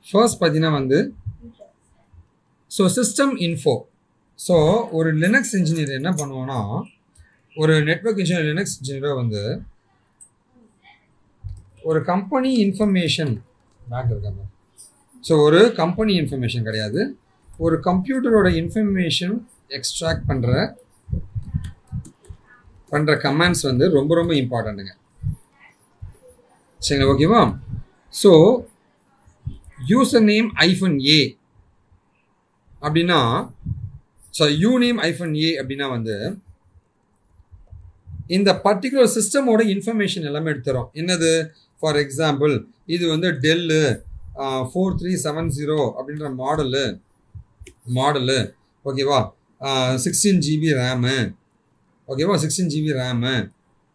First பார்த்தீங்கன்னா வந்து system info. So ஒரு லினக்ஸ் இன்ஜினியர் என்ன பண்ணுவோன்னா, ஒரு நெட்வொர்க் இன்ஜினியர் லினக்ஸ் இன்ஜினியராக வந்து ஒரு கம்பெனி இன்ஃபர்மேஷன் பேக் இருக்காங்க. ஸோ ஒரு கம்பெனி இன்ஃபர்மேஷன் கிடையாது, ஒரு கம்ப்யூட்டரோட இன்ஃபர்மேஷன் எக்ஸ்ட்ராக்ட் பண்ணுற கமாண்ட்ஸ் வந்து ரொம்ப ரொம்ப இம்பார்ட்டண்ட்டுங்க. சரிங்களா, ஓகேவா? ஸோ யூசர் நேம் -a அப்படின்னா, யூநேம் -a அப்படின்னா வந்து இந்த பர்டிகுலர் சிஸ்டமோட இன்ஃபர்மேஷன் எல்லாமே எடுத்துரும். என்னது? ஃபார் எக்ஸாம்பிள் இது வந்து டெல்லு 4370 அப்படின்ற மாடலு ஓகேவா, 16 GB ரேமு ஓகேவா, 16 GB ரேமு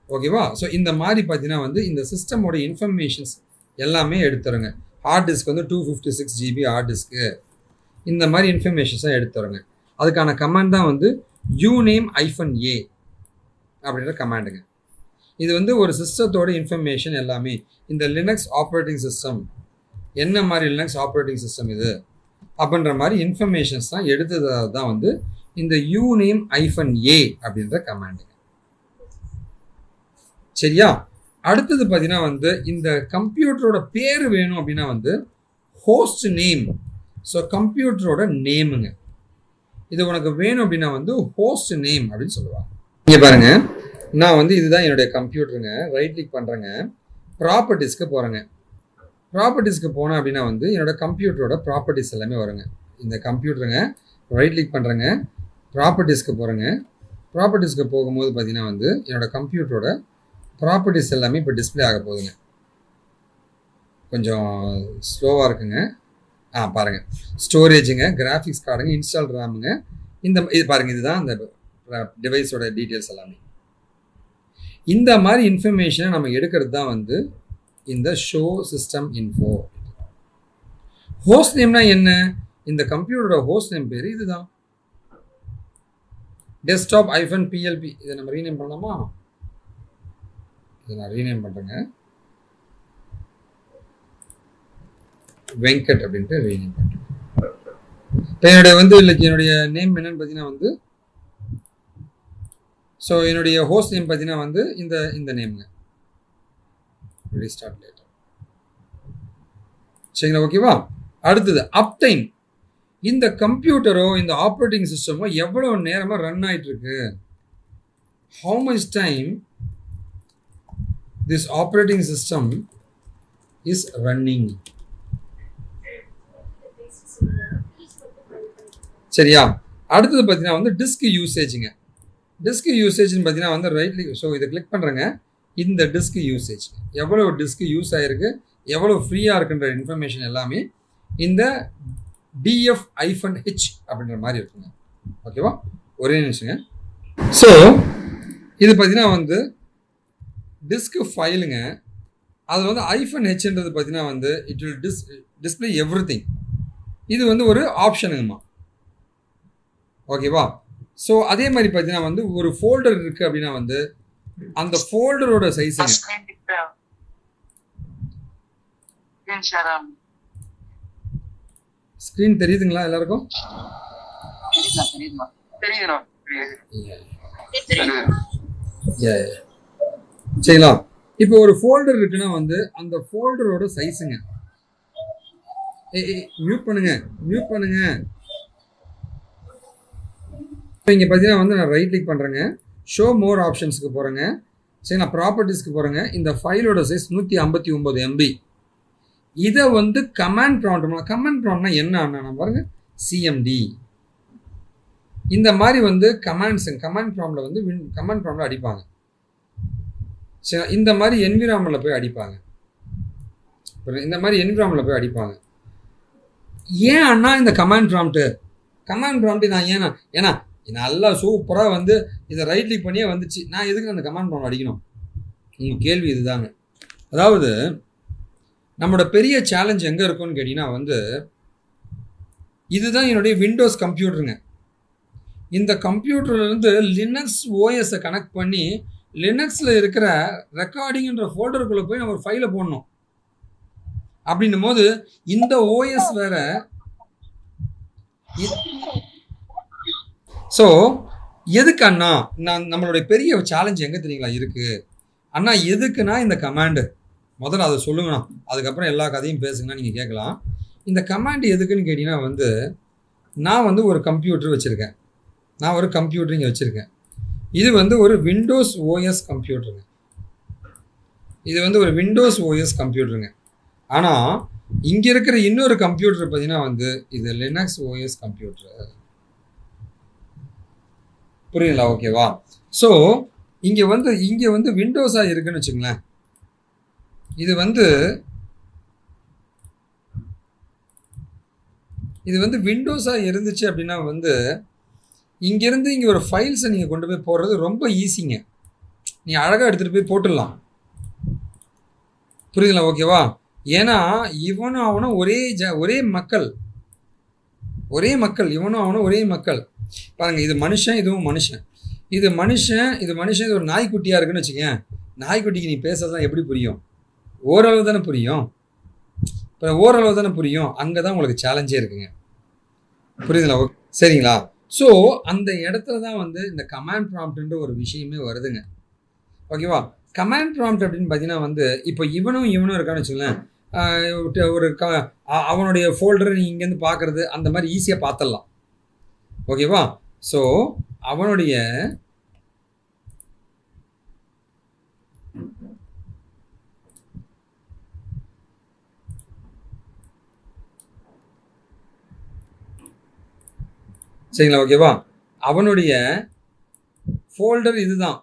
ஓகேவா. ஸோ இந்த மாதிரி பார்த்தீங்கன்னா வந்து இந்த சிஸ்டமோட இன்ஃபர்மேஷன்ஸ் எல்லாமே எடுத்துருங்க. ஹார்ட் டிஸ்க் வந்து 256 GB ஹார்ட் டிஸ்க்கு, இந்த மாதிரி இன்ஃபர்மேஷன்ஸாக எடுத்துருங்க. அதுக்கான கமாண்ட் தான் வந்து யூநேம் -a அப்படின்ற கமாண்டுங்க. இது வந்து ஒரு சிஸ்டத்தோட இன்ஃபர்மேஷன் எல்லாமே, இந்த லினக்ஸ் ஆப்ரேட்டிங் சிஸ்டம் என்ன மாதிரி லினக்ஸ் ஆப்ரேட்டிங் சிஸ்டம் இது அப்படின்ற மாதிரி இன்ஃபர்மேஷன்ஸ் தான் எடுத்ததாக தான் வந்து இந்த யூநேம் -a அப்படின்ற கமாண்டுங்க. சரியா? அடுத்தது பார்த்தீங்கன்னா வந்து இந்த கம்ப்யூட்டரோட பேர் வேணும் அப்படின்னா வந்து ஹோஸ்ட் நேம். ஸோ கம்ப்யூட்டரோட நேமுங்க, இது உனக்கு வேணும் அப்படின்னா வந்து ஹோஸ்ட் நேம் அப்படின்னு சொல்லுவாங்க. இங்கே பாருங்க, நான் வந்து இதுதான் என்னுடைய கம்ப்யூட்டருங்க. ரைட் கிளிக் பண்ணுறேங்க, ப்ராப்பர்ட்டிஸ்க்கு போகிறேங்க. ப்ராப்பர்ட்டிஸ்க்கு போனேன் அப்படின்னா வந்து என்னோட கம்ப்யூட்டரோட ப்ராப்பர்ட்டிஸ் எல்லாமே வருங்க. இந்த கம்ப்யூட்டருங்க ரைட் கிளிக் பண்ணுறேங்க, ப்ராப்பர்ட்டிஸ்க்கு போகிறேங்க. ப்ராப்பர்ட்டிஸ்க்கு போகும்போது பார்த்தீங்கன்னா வந்து என்னோட கம்ப்யூட்டரோட ப்ராப்பர்ட்டிஸ் எல்லாமே இப்போ டிஸ்பிளே ஆக போகுதுங்க. கொஞ்சம் ஸ்லோவாக இருக்குங்க. பாருங்கள், ஸ்டோரேஜுங்க, கிராஃபிக்ஸ் கார்டுங்க, இன்ஸ்டால் ரேமுங்க, இது பாருங்கள், இதுதான் அந்த டிவைஸோட டீட்டெயில்ஸ் எல்லாமே. இந்த மாதிரி இன்ஃபர்மேஷனை நம்ம எடுக்கிறது தான் வந்து இந்த ஷோ சிஸ்டம் இன்ஃபோ. ஹோஸ்ட் நேம்னா என்ன? இந்த கம்ப்யூட்டரோட ஹோஸ்ட் நேம் பேர் இதுதான், டெஸ்க்டாப் -plp. இதை நம்ம ரீநேம் பண்ணலாமா? இதை நான் ரீநேம் பண்ணுறேங்க, வெங்கட் அப்படின்ட்டு ரீநேம் பண்ணுறேன். இப்போ என்னுடைய வந்து என்னுடைய நேம் என்னன்னு பார்த்தீங்கன்னா வந்து, ஸோ என்னுடைய ஹோஸ்ட் நேம் பார்த்தீங்கன்னா வந்து இந்த நேம்ங்க. Restart later. சரிங்களா, ஓகேவா? அடுத்தது அப்டைம். இந்த கம்ப்யூட்டரோ இந்த ஆப்ரேட்டிங் சிஸ்டமோ எவ்வளோ நேரமாக ரன் ஆகிட்டு இருக்கு, how much time this operating system is running. சரியா? அடுத்தது பார்த்தீங்கன்னா வந்து டிஸ்க் யூசேஜுங்க. டிஸ்க் யூசேஜ்னு பார்த்தீங்கன்னா வந்து ஸோ இதை கிளிக் பண்ணுறேங்க. இந்த டிஸ்க் யூசேஜ் எவ்வளோ டிஸ்க் யூஸ் ஆகிருக்கு, எவ்வளோ ஃப்ரீயாக இருக்குன்ற இன்ஃபர்மேஷன் எல்லாமே இந்த df-h அப்படின்ற மாதிரி இருக்குங்க. ஓகேவா? ஒரே நிமிஷங்க. ஸோ இது பார்த்தீங்கன்னா வந்து டிஸ்க் ஃபைலுங்க. அதில் வந்து -h பார்த்தீங்கன்னா வந்து இட் வில் டிஸ்பிளே எவ்ரிதிங். இது வந்து ஒரு ஆப்ஷனுங்கம்மா. ஓகேவா? ஸோ அதே மாதிரி பார்த்தீங்கன்னா வந்து ஒரு ஃபோல்டர் இருக்குது அப்படின்னா வந்து அந்த ஃபோல்டரோட சைஸுங்க. ஸ்க்ரீன் தெரியுதுங்களா எல்லாருக்கும்? சரிங்களா? இப்போ ஒரு ஃபோல்டர் இருக்குன்னா வந்து அந்த ஃபோல்டரோட சைஸுங்க. மியூட் பண்ணுங்க. இங்கே பார்த்தீங்கன்னா வந்து நான் ரைட் கிளிக் பண்ணுறேங்க, ஷோ மோர் ஆப்ஷன்ஸுக்கு போகிறேங்க. சரி, நான் ப்ராப்பர்ட்டிஸ்க்கு போகிறேங்க. இந்த ஃபைலோட சைஸ் 159 MB. இதை வந்து கமாண்ட் ப்ராம்ப்ட்னா என்ன அண்ணா பாருங்க, cmd. இந்த மாதிரி வந்து கமாண்ட் ப்ராம்ப்ட்ல வந்து கமாண்ட் ப்ராம்ப்ட்ல அடிப்பாங்க. சரி, இந்த மாதிரி என்விரான்மெண்ட்ல போய் அடிப்பாங்க. ஏன் அண்ணா இந்த கமாண்ட் ப்ராம்ப்ட் நான் ஏன்னா நல்லா சூப்பராக வந்து இதை ரைட் கிளிக் பண்ணியே வந்துச்சு, நான் எதுக்கு அந்த கமாண்ட் ப்ராம்ப்ட் அடிக்கணும்? உங்கள் கேள்வி இதுதாங்க. அதாவது நம்மளோட பெரிய சேலஞ்ச் எங்கே இருக்கும்னு கேட்டிங்கன்னா வந்து இதுதான் என்னுடைய விண்டோஸ் கம்ப்யூட்டருங்க. இந்த கம்ப்யூட்டர்லேருந்து லினக்ஸ் ஓஎஸை கனெக்ட் பண்ணி லினக்ஸில் இருக்கிற ரெக்கார்டிங்ன்ற ஃபோல்டருக்குள்ளே போய் நம்ம ஒரு ஃபைலை போடணும். அப்படின்னும் போது இந்த ஓஎஸ் வேற. ஸோ எதுக்கு அண்ணா நம்மளுடைய பெரிய சேலஞ்ச் எங்கே தெரியுங்களா இருக்குது அண்ணா? எதுக்குன்னா இந்த கமாண்டு முதல்ல அதை சொல்லுங்கண்ணா, அதுக்கப்புறம் எல்லா கதையும் பேசுங்கன்னா நீங்கள் கேட்கலாம். இந்த கமாண்ட் எதுக்குன்னு கேட்டிங்கன்னா வந்து நான் வந்து ஒரு கம்ப்யூட்டர் வச்சுருக்கேன். நான் ஒரு கம்ப்யூட்டர் இங்கே வச்சுருக்கேன். இது வந்து ஒரு விண்டோஸ் ஓஎஸ் கம்ப்யூட்டருங்க. இது வந்து ஒரு விண்டோஸ் ஓஎஸ் கம்ப்யூட்டருங்க. ஆனால் இங்கே இருக்கிற இன்னொரு கம்ப்யூட்டர் பார்த்தீங்கன்னா வந்து இது லினக்ஸ் ஓஎஸ் கம்ப்யூட்டர். புரியுங்களா? ஓகேவா? ஸோ இங்கே வந்து விண்டோஸாக இருக்குன்னு வச்சுங்களேன். இது வந்து விண்டோஸாக இருந்துச்சு அப்படின்னா வந்து இங்கேருந்து இங்கே ஒரு ஃபைல்ஸை நீங்கள் கொண்டு போய் போடுறது ரொம்ப ஈஸிங்க. நீங்கள் அழகாக எடுத்துகிட்டு போய் போட்டுடலாம். புரியுதுங்களா? ஓகேவா? ஏன்னா இவனும் அவனும் ஒரே மக்கள். இவனும் அவனும் ஒரே மக்கள். பாருங்கள், இது மனுஷன், இதுவும் மனுஷன். இது ஒரு நாய்க்குட்டியாக இருக்குன்னு வச்சுக்கேன். நாய்க்குட்டிக்கு நீ பேசுறதுலாம் எப்படி புரியும்? ஓரளவு தானே புரியும். இப்போ ஓரளவு தானே புரியும். அங்கே தான் உங்களுக்கு சேலஞ்சே இருக்குங்க. புரியுதுங்களா? சரிங்களா? ஸோ அந்த இடத்துல தான் வந்து இந்த கமாண்ட் ப்ராம்ப்ட்ன்ற ஒரு விஷயமே வருதுங்க. ஓகேவா? கமாண்ட் ப்ராம்ப்ட் அப்படின்னு பார்த்தீங்கன்னா வந்து இப்போ இவனும் இருக்கான்னு வச்சுங்களேன். அவனுடைய ஃபோல்டரை நீ இங்கேருந்து பார்க்குறது அந்த மாதிரி ஈஸியாக பார்த்துடலாம். ஓகேவா? ஸோ அவனுடைய சரிங்களா? ஓகேவா? அவனுடைய ஃபோல்டர் இதுதான்.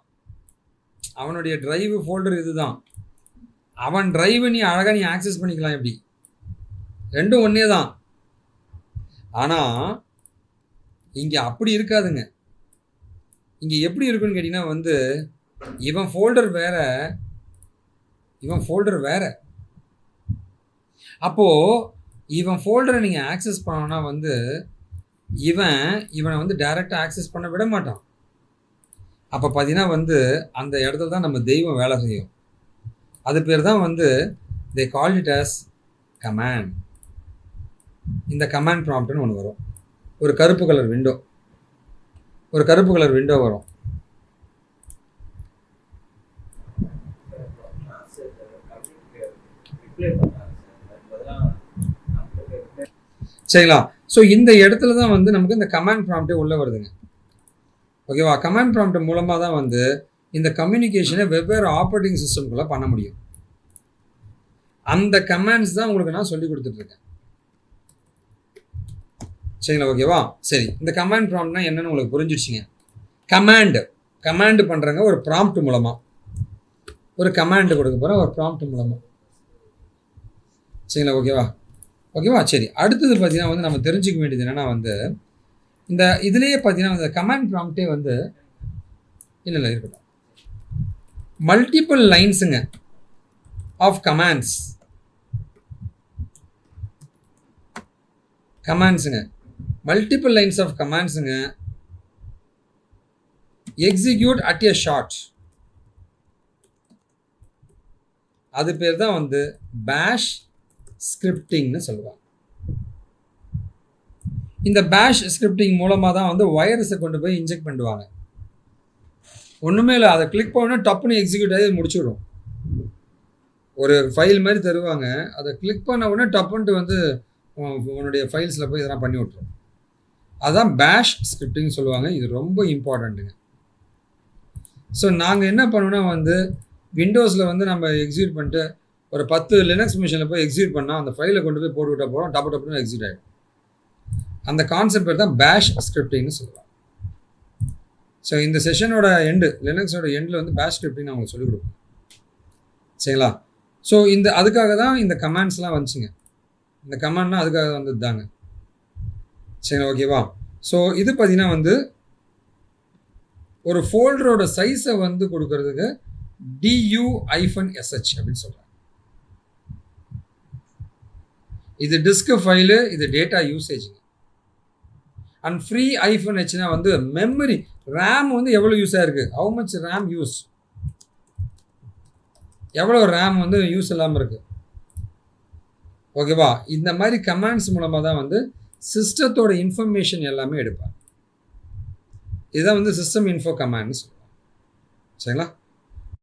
அவனுடைய டிரைவ் ஃபோல்டர் இதுதான். அவன் டிரைவை நீ அழகாக நீ ஆக்சஸ் பண்ணிக்கலாம். எப்படி? ரெண்டும் ஒன்றே தான். ஆனால் இங்கே அப்படி இருக்காதுங்க. இங்கே எப்படி இருக்குன்னு கேட்டிங்கன்னா வந்து இவன் ஃபோல்டர் வேற. அப்போது இவன் ஃபோல்டரை நீங்கள் ஆக்சஸ் பண்ணோன்னா வந்து இவனை வந்து டைரெக்டாக ஆக்சஸ் பண்ண விட மாட்டான். அப்போ பார்த்தீங்கன்னா வந்து அந்த இடத்துல தான் நம்ம தெய்வம் வேலை செய்யும். அது பேர் தான் வந்து தே கால் இட் அஸ் கமாண்ட். இந்த கமாண்ட் ப்ராம்ப்ட்னு ஒன்று வரும். ஒரு கருப்பு கலர் விண்டோ வரும். சரிங்களா? ஸோ இந்த இடத்துல தான் வந்து நமக்கு இந்த கமாண்ட் ப்ராம்ப்டே உள்ளே வருதுங்க. ஓகேவா? கமாண்ட் ப்ராம்ப்ட் மூலமாக தான் வந்து இந்த கம்யூனிகேஷனை வெவ்வேறு ஆப்ரேட்டிங் சிஸ்டம்குள்ளே பண்ண முடியும். அந்த கமாண்ட்ஸ் தான் உங்களுக்கு நான் சொல்லி கொடுத்துட்ருக்கேன். சரிங்களா? ஓகேவா? சரி, இந்த கமாண்ட் ப்ராம்ப்ட்னா என்னன்னு உங்களுக்கு புரிஞ்சிடுச்சிங்க. கமாண்டு பண்ணுறாங்க ஒரு ப்ராம்ப்ட் மூலமாக. ஒரு கமாண்டு கொடுக்க போகிறேன் ஒரு ப்ராம்ப்ட் மூலமாக. சரிங்களா? ஓகேவா? சரி, அடுத்தது பார்த்தீங்கன்னா வந்து நம்ம தெரிஞ்சுக்க வேண்டியது என்னென்னா வந்து இந்த இதுலேயே பார்த்தீங்கன்னா இந்த கமாண்ட் ப்ராம்ப்டே வந்து இல்லை இருக்கட்டும், மல்டிபிள் லைன்ஸுங்க ஆஃப் கமாண்ட்ஸுங்க மல்டிபிள் லைன்ஸ் ஆஃப் கமாண்ட்ஸுங்க எக்ஸிக்யூட் அட் எ ஷாட். அது பேர் தான் வந்து பேஷ் ஸ்கிரிப்டிங்னு சொல்லுவாங்க. இந்த பேஷ் ஸ்கிரிப்டிங் மூலமாக தான் வந்து வைரஸை கொண்டு போய் இன்ஜெக்ட் பண்ணுவாங்க. ஒன்றுமே இல்லை, அதை கிளிக் பண்ணால் டப்புன்னு எக்ஸிக்யூட் ஆகி முடிச்சுடும். ஒரு ஃபைல் மாதிரி தருவாங்க, அதை கிளிக் பண்ண உடனே டப்புன்ட்டு வந்து உன்னுடைய ஃபைல்ஸில் போய் இதெல்லாம் பண்ணி விட்ரும். அதுதான் பேஷ் ஸ்கிரிப்டிங் சொல்லுவாங்க. இது ரொம்ப இம்பார்ட்டண்ட்டுங்க. ஸோ நாங்கள் என்ன பண்ணோன்னா வந்து விண்டோஸில் வந்து நம்ம எக்ஸிக்யூட் பண்ணிட்டு ஒரு 10 லினக்ஸ் மிஷினில் போய் எக்ஸிக்யூட் பண்ணால் அந்த ஃபைலை கொண்டு போய் போட்டு விட்டால் போகிறோம், டப்புன்னு எக்ஸிக்யூட் ஆகிடும். அந்த கான்செப்ட் பேர் தான் பேஷ் ஸ்கிரிப்டிங்னு சொல்லுவாங்க. ஸோ இந்த செஷனோட லினக்ஸோட எண்டில் வந்து பேஷ் ஸ்கிரிப்டிங் நான் உங்களுக்கு சொல்லிக் கொடுப்பேன். சரிங்களா? ஸோ அதுக்காக தான் இந்த கமாண்ட்ஸ்லாம் வந்துச்சுங்க. இந்த கமாண்ட்லாம் அதுக்காக வந்தது தாங்க. சரிங்களா? ஓகேவா? ஸோ இது பார்த்தீங்கன்னா வந்து ஒரு ஃபோல்டரோட சைஸை வந்து கொடுக்கறதுக்கு DU-SH அப்படின்னு சொல்கிறாங்க. இது டிஸ்க் ஃபைலு, இது டேட்டா யூசேஜுங்க. அண்ட் ஃப்ரீ -Hனா வந்து மெமரி ரேம் வந்து எவ்வளோ யூஸ் ஆயிருக்கு, ஹவு மச் ரேம் யூஸ், எவ்வளோ ரேம் வந்து யூஸ் இல்லாமல் இருக்குது. ஓகேவா? இந்த மாதிரி கமாண்ட்ஸ் மூலமா தான் வந்து சிஸ்டத்தோட இன்ஃபர்மேஷன் எல்லாமே எடுப்பாங்க. இதுதான் வந்து சிஸ்டம் இன்ஃபோ கமாண்ட்னு சொல்லுவாங்க. சரிங்களா?